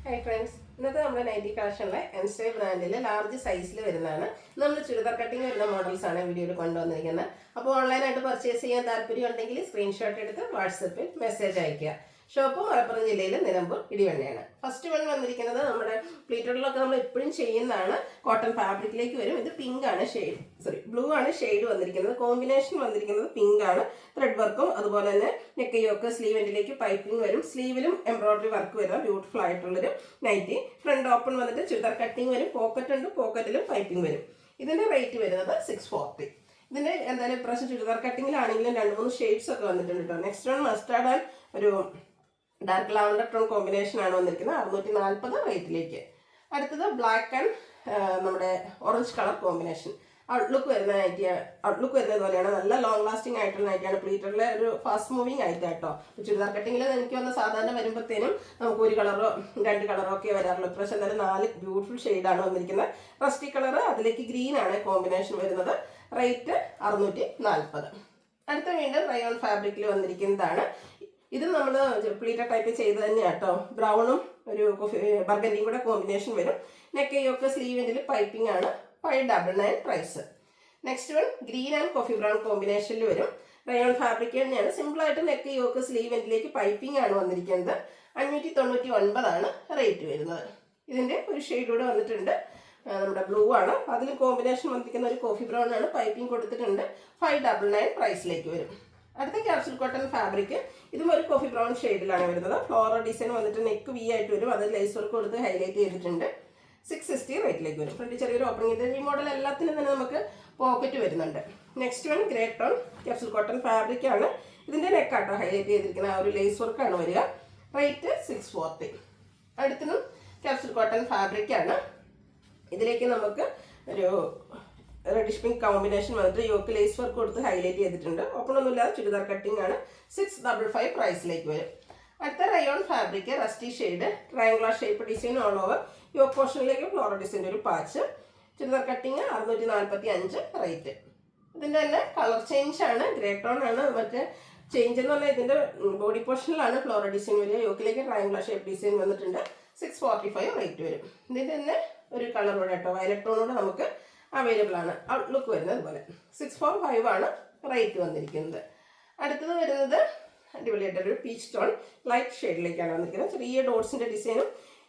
Hi friends, ഇന്നത്തെ നമ്മുടെ nightie കളക്ഷനിലെ എൻസ്റ്റേ ബ്രാൻഡിൽ ലാർജ് സൈസിൽ വരുന്നതാണ്. നമ്മൾ ചുരിദാർ കട്ടിങ് വരുന്ന മോഡൽസ് ആണ് വീഡിയോയിൽ കൊണ്ടുവന്നിരിക്കുന്നത്. അപ്പോൾ ഓൺലൈനായിട്ട് പർച്ചേസ് ചെയ്യാൻ താല്പര്യം ഉണ്ടെങ്കിൽ സ്ക്രീൻഷോട്ട് എടുത്ത് വാട്സപ്പിൽ മെസ്സേജ് അയയ്ക്കുക. ഷോപ്പ് മലപ്പുറം ജില്ലയിൽ നിലമ്പൂർ ഇടിവണ്ണയാണ്. ഫസ്റ്റ് വൺ വന്നിരിക്കുന്നത് നമ്മുടെ പ്ലീറ്റഡിലൊക്കെ നമ്മൾ എപ്പോഴും ചെയ്യുന്നതാണ്. കോട്ടൺ ഫാബ്രിക്കിലേക്ക് വരും. ഇത് പിങ്ക് ആണ് ബ്ലൂ ആണ് ഷെയ്ഡ് വന്നിരിക്കുന്നത്. കോമ്പിനേഷൻ വന്നിരിക്കുന്നത് പിങ്ക് ആണ്. ത്രെഡ് വർക്കും അതുപോലെ തന്നെ നെക്ക് യോക്ക് സ്ലീവിലേക്ക് പൈപ്പിംഗ് വരും. സ്ലീവിലും എംബ്രോയിഡറി വർക്ക് വരുന്ന ബ്യൂട്ടിഫുൾ ആയിട്ടുള്ളൊരു നൈറ്റി. ഫ്രണ്ട് ഓപ്പൺ വന്നിട്ട് ചുരിദാർ കട്ടിങ് വരും. പോക്കറ്റ് ഉണ്ട്, പോക്കറ്റിലും പൈപ്പിംഗ് വരും. ഇതിന്റെ റേറ്റ് വരുന്നത് 640. ഇതിന്റെ എന്തായാലും ഇപ്രാവശ്യം ചുരിദാർ കട്ടിങ്ങിലാണെങ്കിലും 2-3 ഷെയ്ഡ്സ് ഒക്കെ വന്നിട്ടുണ്ട് കേട്ടോ. നെക്സ്റ്റ് വൺ മസ്റ്റാർഡ് ആൻഡ് ഒരു ഡാർക്ക് ലാവൻഡർ ടോൺ കോമ്പിനേഷൻ ആണ് വന്നിരിക്കുന്നത് 640 റേറ്റിലേക്ക്. അടുത്തത് ബ്ലാക്ക് ആൻഡ് നമ്മുടെ ഓറഞ്ച് കളർ കോമ്പിനേഷൻ. ഔട്ട്ലുക്ക് വരുന്നത് പോലെയാണ്. നല്ല ലോങ് ലാസ്റ്റിംഗ് ആയിട്ടുള്ള നൈറ്റിയാണ്. പ്ലീറ്ററിലെ ഒരു ഫാസ്റ്റ് മൂവിങ് ആയിട്ട് കേട്ടോ. ചുരിദാർ കട്ടിങ്ങിൽ എനിക്ക് വന്ന സാധാരണ വരുമ്പോഴത്തേനും നമുക്ക് ഒരു കളറോ 2 കളറോ ഒക്കെ വരാറുള്ളൂ. പക്ഷെ എന്തായാലും 4 ബ്യൂട്ടിഫുൾ ഷെയ്ഡാണ് വന്നിരിക്കുന്നത്. റസ്റ്റി കളർ, അതിലേക്ക് ഗ്രീൻ ആണ് കോമ്പിനേഷൻ വരുന്നത്. റേറ്റ് 640. അടുത്ത വീണ്ടും റയോൺ ഫാബ്രിക്കിൽ വന്നിരിക്കുന്നതാണ്. ഇത് നമ്മൾ പ്ലീറ്റർ ടൈപ്പ് ചെയ്ത് തന്നെയാണ് കേട്ടോ. ബ്രൗണും ഒരു ബർഗൻഡിയും കൂടെ കോമ്പിനേഷൻ വരും. നെക്ക് യോക്ക് സ്ലീവിൻ്റെ പൈപ്പിംഗ് ആണ്. 599 price. Next one green and coffee brown കോമ്പിനേഷനിൽ വരും. റയോൺ ഫാബ്രിക് തന്നെയാണ്. സിമ്പിളായിട്ട് നെക്ക് യോക്ക് സ്ലീവിലേക്ക് പൈപ്പിംഗ് ആണ് വന്നിരിക്കുന്നത്. 599 ആണ് റേറ്റ് വരുന്നത്. ഇതിൻ്റെ ഒരു ഷെയ്ഡ് കൂടെ വന്നിട്ടുണ്ട്. നമ്മുടെ ബ്ലൂ ആണ്. അതിൽ കോമ്പിനേഷൻ വന്നിരിക്കുന്ന ഒരു കോഫി ബ്രൗൺ ആണ്. പൈപ്പിംഗ് കൊടുത്തിട്ടുണ്ട്. 599 പ്രൈസിലേക്ക് വരും. അടുത്ത ക്യാപ്സുൽ കോട്ടൺ ഫാബ്രിക്. ഇതും ഒരു കോഫി ബ്രൗൺ ഷെയ്ഡിലാണ് വരുന്നത്. ഫ്ലോറൽ ഡിസൈൻ വന്നിട്ട് നെക്ക് വി ആയിട്ട് വരും. അത് ലേസ് വർക്ക് കൊടുത്ത് ഹൈലൈറ്റ് ചെയ്തിട്ടുണ്ട്. 660 റേറ്റിലേക്ക് വരും. ഫ്രണ്ട് ചെറിയൊരു ഓപ്പണിംഗ്. ഇത് ഈ മോഡൽ എല്ലാത്തിനും തന്നെ നമുക്ക് പോക്കറ്റ് വരുന്നുണ്ട്. Next one grey tone capsule cotton fabric ആണ്. ഇതിൻ്റെ നെക്കാട്ടോ ഹൈലൈറ്റ് ചെയ്തിരിക്കുന്ന ആ ഒരു ലേസ് വർക്കാണ് വരിക. റേറ്റ് 640. അടുത്തതും ക്യാപ്സുൽ കോട്ടൺ ഫാബ്രിക് ആണ്. ഇതിലേക്ക് നമുക്ക് ഒരു റെഡിഷ് പിങ്ക് കോമ്പിനേഷൻ വന്നിട്ട് യോക്ക് ലേസ് വർക്ക് കൊടുത്ത് ഹൈലൈറ്റ് ചെയ്തിട്ടുണ്ട്. ഓപ്പൺ ഒന്നുമില്ലാതെ ചുരിദാർ കട്ടിംഗ് ആണ്. 655 പ്രൈസിലേക്ക് വരും. അടുത്ത rayon fabric rusty shade, triangular shape design all over. Yoke പോർഷനിലേക്ക് ഫ്ലോറൽ ഡിസൈൻ്റെ ഒരു പാച്ച്. Churidar cutting 645 rate. ഇതിൻ്റെ തന്നെ കളർ ചേഞ്ച് ആണ്. ഗ്രേ ടോൺ ആണ്. മറ്റേ ചേഞ്ച് എന്ന് പറഞ്ഞാൽ ഇതിൻ്റെ ബോഡി പോർഷനിലാണ് ഫ്ലോറൽ ഡിസൈൻ വരിക. യോക്കിലേക്ക് ട്രയാങ്കുലർ ഷേപ്പ് ഡിസൈൻ വന്നിട്ടുണ്ട്. 645 റേറ്റ് വരും. ഇതിൻ്റെ തന്നെ ഒരു കളർ കൂടെ കേട്ടോ, വയലറ്റ് ടോണോടെ നമുക്ക് അവൈലബിൾ ആണ്. ഔട്ട്ലുക്ക് വരുന്നത് പോലെ 645 ആണ് റേറ്റ് വന്നിരിക്കുന്നത്. അടുത്തത് വരുന്നത് അടിപൊളിയായിട്ടൊരു പീച്ച് ടോൺ ലൈറ്റ് ഷെയ്ഡിലേക്കാണ് വന്നിരിക്കുന്നത്. ചെറിയ ഡോട്ട്സിൻ്റെ ഡിസൈനും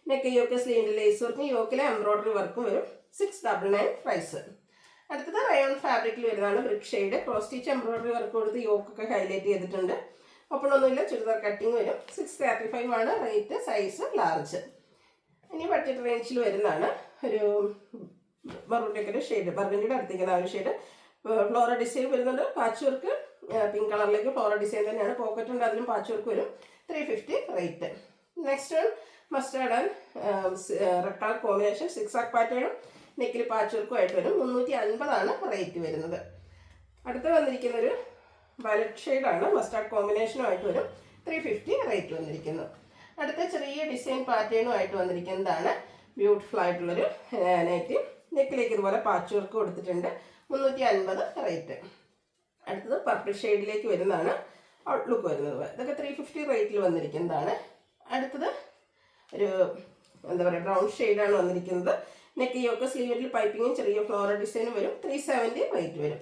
നെക്ക് യോക്ക് സ്ലീവിൻ്റെ ലേസ് വർക്കും യോക്കിലെ എംബ്രോയിഡറി വർക്കും വരും. 699 പ്രൈസ്. അടുത്തത് റയോൺ ഫാബ്രിക്കിൽ വരുന്നതാണ്. Brick shade, cross stitch embroidery work കൊടുത്ത് യോക്കൊക്കെ ഹൈലൈറ്റ് ചെയ്തിട്ടുണ്ട്. ഓപ്പൺ ഒന്നുമില്ല, ചുരിദാർ കട്ടിങ് വരും. 635 ആണ് റേറ്റ്. Size large. ഇനി ബഡ്ജറ്റ് റേഞ്ചിൽ വരുന്നതാണ്. ഒരു മറൂണിൻ്റെ ഒരു ഷെയ്ഡ്, ബർഗൻഡിയുടെ അടുത്തേക്കുന്ന ആ ഒരു ഷെയ്ഡ്. ഫ്ലോറൽ ഡിസൈൻ വരുന്നുണ്ട്. പാച്ച് വർക്ക് പിങ്ക് കളറിലേക്ക് ഫ്ലോറൽ ഡിസൈൻ തന്നെയാണ്. പോക്കറ്റ് ഉണ്ട്, അതിലും പാച്ച് വർക്ക് വരും. 350 rate. Next one mustard and red colour combination. 6 പാറ്റേണും നെക്കിൽ പാച്ച് വർക്കും ആയിട്ട് വരും. 350 ആണ് റേറ്റ് വരുന്നത്. അടുത്ത വന്നിരിക്കുന്നൊരു വയലറ്റ് ഷെയ്ഡാണ്. മസ്റ്റാർഡ് കോമ്പിനേഷനുമായിട്ട് വരും. 350 റേറ്റ് വന്നിരിക്കുന്നു. അടുത്ത ചെറിയ ഡിസൈൻ പാറ്റേണും ആയിട്ട് വന്നിരിക്കുന്നതാണ്. ബ്യൂട്ടിഫുൾ ആയിട്ടുള്ളൊരു നൈറ്റി. നെക്കിലേക്ക് ഇതുപോലെ പാച്ച് വർക്ക് കൊടുത്തിട്ടുണ്ട്. 350 റേറ്റ്. അടുത്തത് പർപ്പിൾ ഷെയ്ഡിലേക്ക് വരുന്നതാണ്. ഔട്ട്ലുക്ക് വരുന്നത്. ഇതൊക്കെ 350 റേറ്റിൽ വന്നിരിക്കുന്നതാണ്. അടുത്തത് ഒരു എന്താ പറയുക, ബ്രൗൺ ഷെയ്ഡാണ് വന്നിരിക്കുന്നത്. നെക്ക് യോക്ക് സ്ലീവിൽ പൈപ്പിങ്ങും ചെറിയ ഫ്ലോറൽ ഡിസൈനും വരും. 370 റേറ്റ് വരും.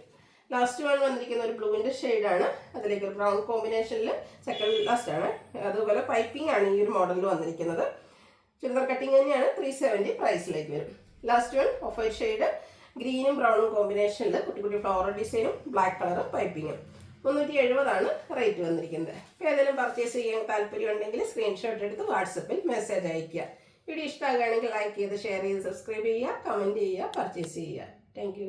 ലാസ്റ്റ് വൺ വന്നിരിക്കുന്ന ഒരു ബ്ലൂവിൻ്റെ ഷെയ്ഡാണ്. അതിലേക്ക് ഒരു ബ്രൗൺ കോമ്പിനേഷനിൽ സെക്കൻഡ് ലാസ്റ്റ് ആണ്. അതുപോലെ പൈപ്പിംഗ് ആണ് ഈ ഒരു മോഡലിൽ വന്നിരിക്കുന്നത്. ചുരിദാർ കട്ടിങ് തന്നെയാണ്. 370 പ്രൈസിലേക്ക് വരും. Last one of white shade, ഗ്രീനും ബ്രൗണും കോമ്പിനേഷനിൽ കുട്ടി കുട്ടി ഫ്ലവർ ഡിസൈനും ബ്ലാക്ക് കളർ പൈപ്പിങ്ങും. 370 ആണ് റേറ്റ് വന്നിരിക്കുന്നത്. അപ്പോൾ ഏതെങ്കിലും പർച്ചേസ് ചെയ്യാൻ താല്പര്യം ഉണ്ടെങ്കിൽ സ്ക്രീൻഷോട്ട് എടുത്ത് വാട്സപ്പിൽ മെസ്സേജ് അയയ്ക്കുക. വീഡിയോ ഇഷ്ടമാകുകയാണെങ്കിൽ ലൈക്ക് ചെയ്ത് ഷെയർ ചെയ്ത് സബ്സ്ക്രൈബ് ചെയ്യുക, കമൻറ്റ് ചെയ്യുക, പർച്ചേസ് ചെയ്യുക. താങ്ക്